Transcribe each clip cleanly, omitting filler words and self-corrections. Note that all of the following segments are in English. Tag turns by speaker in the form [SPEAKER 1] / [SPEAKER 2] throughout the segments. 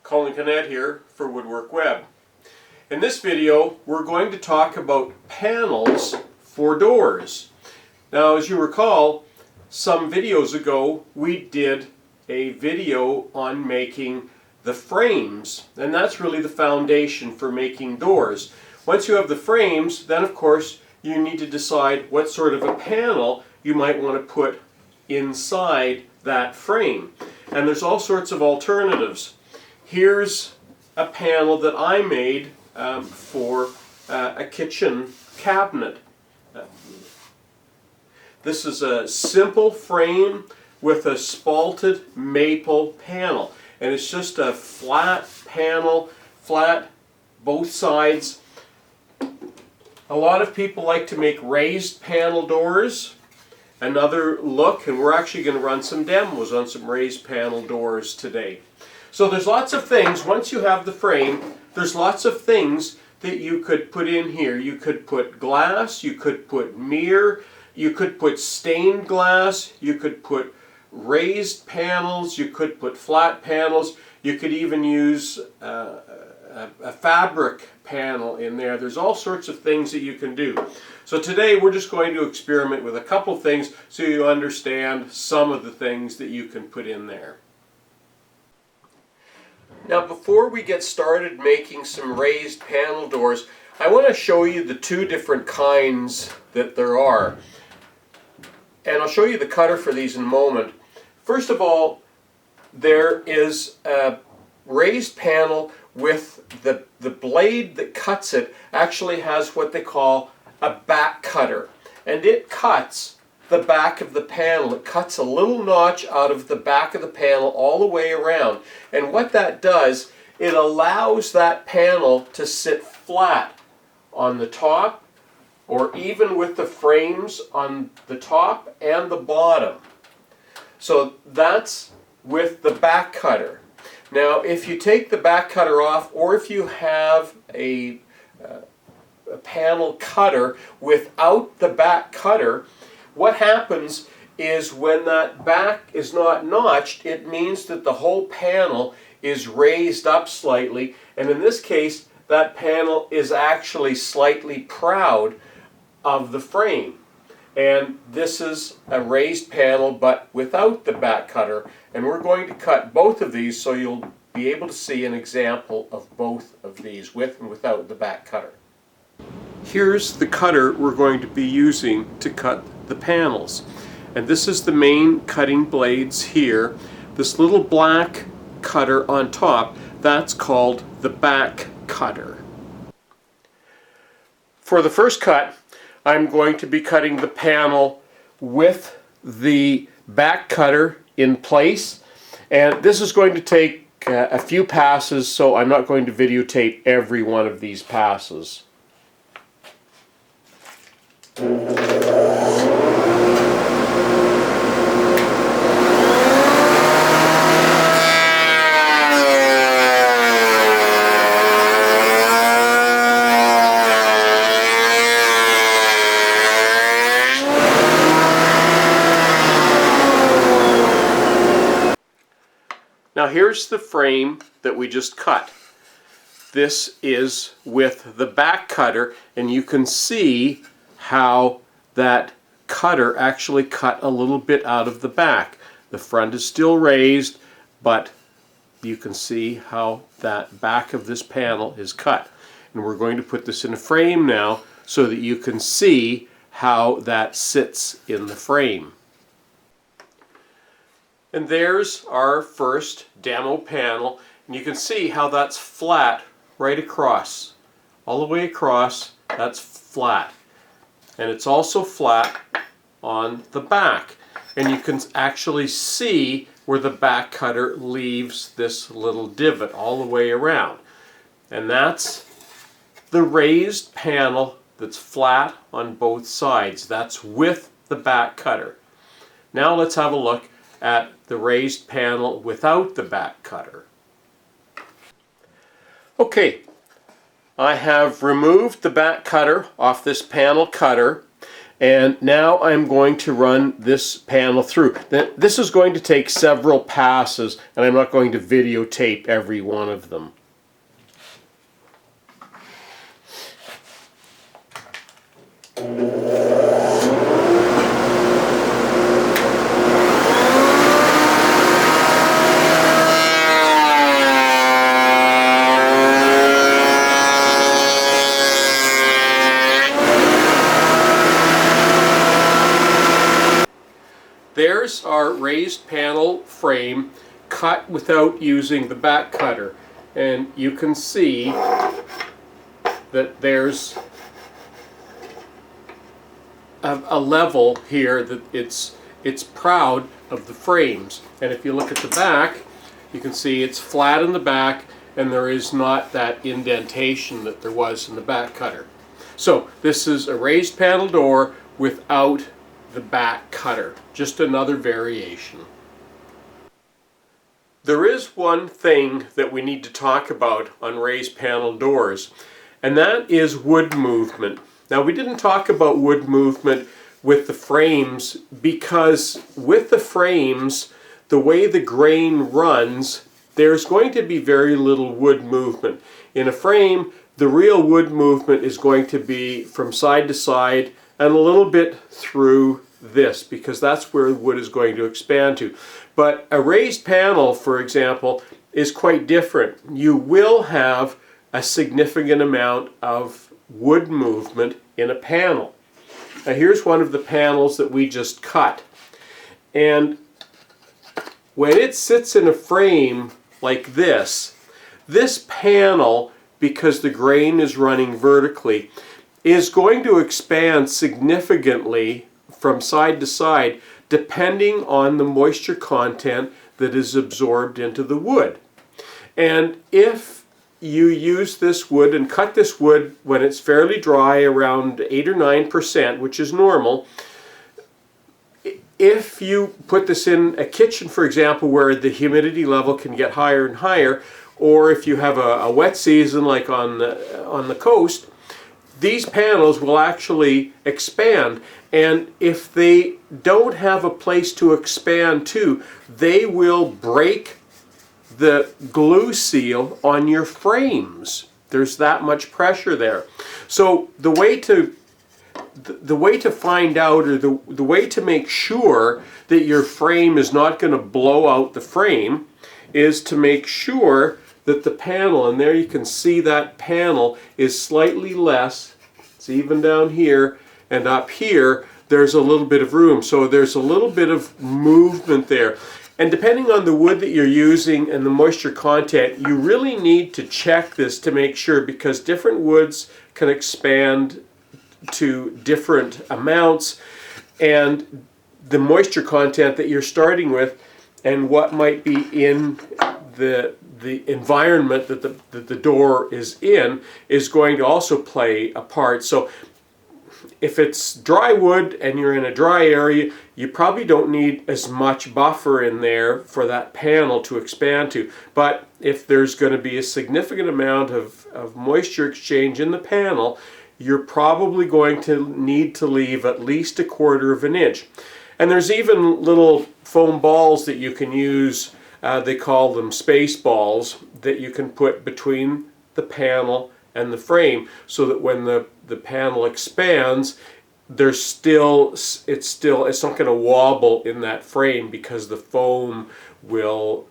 [SPEAKER 1] Colin Canet here for Woodwork Web. In this video we're going to talk about panels for doors. Now, as you recall, some videos ago we did a video on making the frames, and that's really the foundation for making doors. Once you have the frames, then of course you need to decide what sort of a panel you might want to put inside that frame. And there's all sorts of alternatives. Here's a panel that I made for a kitchen cabinet. This is a simple frame with a spalted maple panel, and it's just a flat panel, flat both sides. A lot of people like to make raised panel doors. Another look, and we're actually going to run some demos on some raised panel doors today. So there's lots of things, once you have the frame, there's lots of things that you could put in here. You could put glass, you could put mirror, you could put stained glass, you could put raised panels, you could put flat panels, you could even use a fabric panel in there. There's all sorts of things that you can do. So today we're just going to experiment with a couple things so you understand some of the things that you can put in there. Now, before we get started making some raised panel doors, I want to show you the two different kinds that there are. And I'll show you the cutter for these in a moment. First of all, there is a raised panel with the blade that cuts it actually has what they call a back cutter. And it cuts the back of the panel. It cuts a little notch out of the back of the panel all the way around. And what that does, it allows that panel to sit flat on the top, or even with the frames on the top and the bottom. So that's with the back cutter. Now, if you take the back cutter off, or if you have a panel cutter without the back cutter, what happens is when that back is not notched, it means that the whole panel is raised up slightly, and in this case that panel is actually slightly proud of the frame. And this is a raised panel but without the back cutter, and we're going to cut both of these so you'll be able to see an example of both of these with and without the back cutter. Here's the cutter we're going to be using to cut the panels, and this is the main cutting blades here. This little black cutter on top, that's called the back cutter. For the first cut, I'm going to be cutting the panel with the back cutter in place, and this is going to take a few passes, so I'm not going to videotape every one of these passes. Now here's the frame that we just cut. This is with the back cutter, and you can see how that cutter actually cut a little bit out of the back. The front is still raised, but you can see how that back of this panel is cut. And we're going to put this in a frame now so that you can see how that sits in the frame. And there's our first demo panel, and you can see how that's flat right across. All the way across, that's flat. And it's also flat on the back. And you can actually see where the back cutter leaves this little divot all the way around. And that's the raised panel that's flat on both sides. That's with the back cutter. Now let's have a look at the raised panel without the back cutter. Okay, I have removed the back cutter off this panel cutter, And now I'm going to run this panel through. This is going to take several passes, and I'm not going to videotape every one of them. There's our raised panel frame cut without using the back cutter, and you can see that there's a level here that it's proud of the frames. And if you look at the back, you can see it's flat in the back and there is not that indentation that there was in the back cutter. So this is a raised panel door without the back cutter, just another variation. There is one thing that we need to talk about on raised panel doors, and that is wood movement. Now, we didn't talk about wood movement with the frames because with the frames, the way the grain runs, there's going to be very little wood movement. In a frame, the real wood movement is going to be from side to side and a little bit through this, because that's where wood is going to expand to. But a raised panel, for example, is quite different. You will have a significant amount of wood movement in a panel. Now here's one of the panels that we just cut. And when it sits in a frame like this, this panel, because the grain is running vertically, is going to expand significantly from side to side depending on the moisture content that is absorbed into the wood. And if you use this wood and cut this wood when it's fairly dry, around 8 or 9%, which is normal, if you put this in a kitchen, for example, where the humidity level can get higher and higher, or if you have a wet season like on the coast, these panels will actually expand, and if they don't have a place to expand to, they will break the glue seal on your frames. There's that much pressure there. So the way to find out, or the way to make sure that your frame is not going to blow out the frame, is to make sure that the panel, and there you can see that panel is slightly less. It's even down here, and up here there's a little bit of room. So there's a little bit of movement there. And depending on the wood that you're using and the moisture content, you really need to check this to make sure, because different woods can expand to different amounts, and the moisture content that you're starting with and what might be in the environment that the door is in is going to also play a part. So if it's dry wood and you're in a dry area, you probably don't need as much buffer in there for that panel to expand to. But if there's going to be a significant amount of moisture exchange in the panel, you're probably going to need to leave at least 1/4 of an inch. And there's even little foam balls that you can use, they call them space balls, that you can put between the panel and the frame, so that when the panel expands, it's not going to wobble in that frame, because the foam will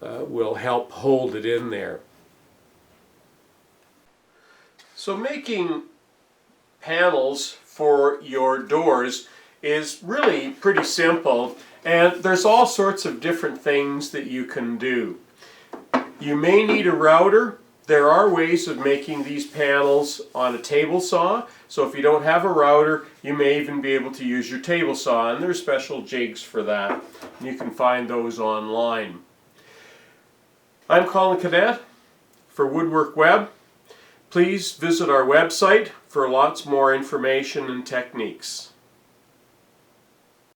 [SPEAKER 1] help hold it in there. So making panels for your doors is really pretty simple, and there's all sorts of different things that you can do. You may need a router. There are ways of making these panels on a table saw, so if you don't have a router, you may even be able to use your table saw, and there's special jigs for that. You can find those online. I'm Colin Cadet for Woodwork Web. Please visit our website for lots more information and techniques.